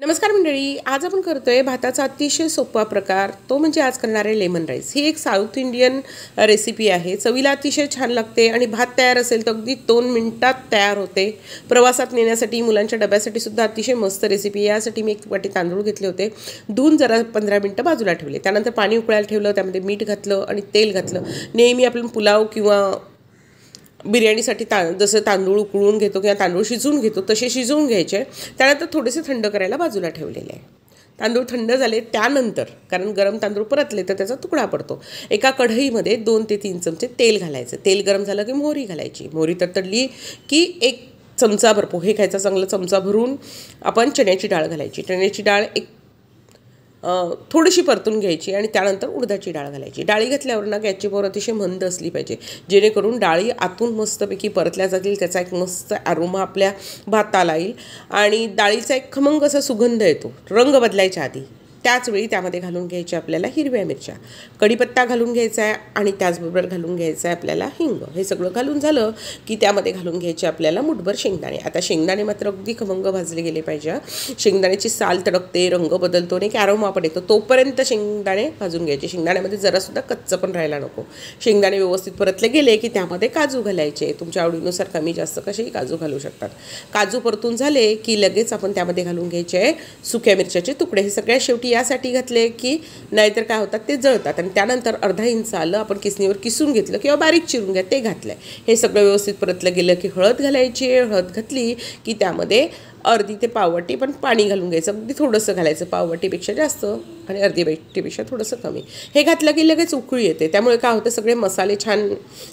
नमस्कार मंडळी, आज आपण करतोय भाताचा अतिशय सोपा प्रकार, तो म्हणजे आज करणार आहे लेमन राईस। ही एक साऊथ इंडियन रेसिपी आहे। चवीला अतिशय छान लागते आणि भात तयार असेल तर अगदी 2 मिनिटात तयार होते। प्रवासात नेण्यासाठी, मुलांच्या डब्यासाठी सुद्धा अतिशय मस्त रेसिपी। यासाठी मी 1 वाटी तांदूळ घेतले होते, धुवून जरा 15 मिनिटं बाजूला ठेवले। त्यानंतर पाणी उकळायला ठेवलं, त्यामध्ये मीठ घातलं आणि तेल घातलं। नेहमी आपण पुलाव किंवा बिर्याणीसाठी जसं तांदूळ उकळून घेतो किंवा तांदूळ शिजवून घेतो तसे शिजवून घ्यायचे। त्यानंतर थोडेसे थंड करायला बाजूला ठेवलेले आहे। तांदूळ थंड झाले त्यानंतर, कारण गरम तांदूळ परतले तर त्याचा तुकडा पडतो, एका कढईमध्ये 2 ते 3 चमचे तेल घालायचं। तेल गरम झालं की मोहरी घालायची। मोहरी तडतडली की 1 चमचाभर, पोहे खायचा चांगला चमचा भरून आपण चण्याची डाळ घालायची। चण्याची डाळ थोडीशी परतून घ्यायची आणि त्यानंतर उडदाची डाळ घालायची। डाळी घातल्यावर ना गॅसची पॉवर अतिशय मंद असली पाहिजे, जेणेकरून डाळी आतून मस्तपैकी परतल्या जातील, त्याचा एक मस्त अरोमा आपल्या भाताला येईल आणि डाळीचा एक खमंग असा सुगंध येतो रंग बदलायच्या आधी। त्याचवेळी त्यामध्ये घालून घ्यायच्या आपल्याला हिरव्या मिरच्या, कढीपत्ता घालून घ्यायचा आहे आणि त्याचबरोबर घालून घ्यायचं आहे आपल्याला हिंग। हे सगळं घालून झालं की त्यामध्ये घालून घ्यायचे आपल्याला मुठभर शेंगदाणे। आता शेंगदाणे मात्र अगदी खमंग भाजले गेले पाहिजे। शेंगदाण्याची साल तडकते, रंग बदलतो आणि एक अरोमा पण येतो, तोपर्यंत शेंगदाणे भाजून घ्यायचे। शेंगदाण्यामध्ये जरासुद्धा कच्चं पण राहायला नको। शेंगदाणे व्यवस्थित परतले गेले की त्यामध्ये काजू घालायचे। तुमच्या आवडीनुसार कमी जास्त कसेही काजू घालू शकतात। काजू परतून झाले की लगेच आपण त्यामध्ये घालून घ्यायचे सुक्या मिरच्याचे तुकडे। हे सगळ्या शेवटी यासाठी घातले की नाहीतर काय होतात ते जळतात। आणि त्यानंतर अर्धा इंच आलं आपण किसणीवर किसून घेतलं किंवा बारीक चिरून घ्या, ते घातलं। हे सगळं व्यवस्थित परतलं गेलं की हळद घालायची। हळद घातली की त्यामध्ये अर्धी ते पाववाटी पण पाणी घालून घ्यायचं, अगदी थोडंसं घालायचं, पाववाटीपेक्षा जास्त आणि अर्धी वाटीपेक्षा थोडंसं कमी। हे घातलं की लगेच उकळी येते, त्यामुळे काय होतं सगळे मसाले छान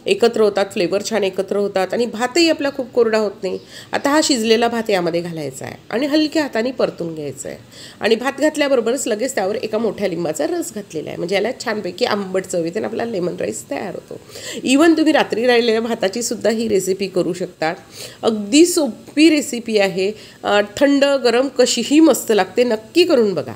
एकत्र होतात, फ्लेवर छान एकत्र होतात आणि भातही आपला खूप कोरडा होत नाही। आता हा शिजलेला भात यामध्ये घालायचा आहे आणि हलक्या हाताने परतून घ्यायचं आहे। आणि भात घातल्याबरोबरच लगेच त्यावर एका मोठ्या लिंबाचा रस घातलेला आहे, म्हणजे याला छानपैकी आंबट चव येते आणि आपला लेमन राईस तयार होतो। इवन तुम्ही रात्री राहिलेल्या भाताची सुद्धा ही रेसिपी करू शकता। अगदी सोपी रेसिपी आहे, थंड गरम कशीही मस्त लागते, नक्की करून बघा।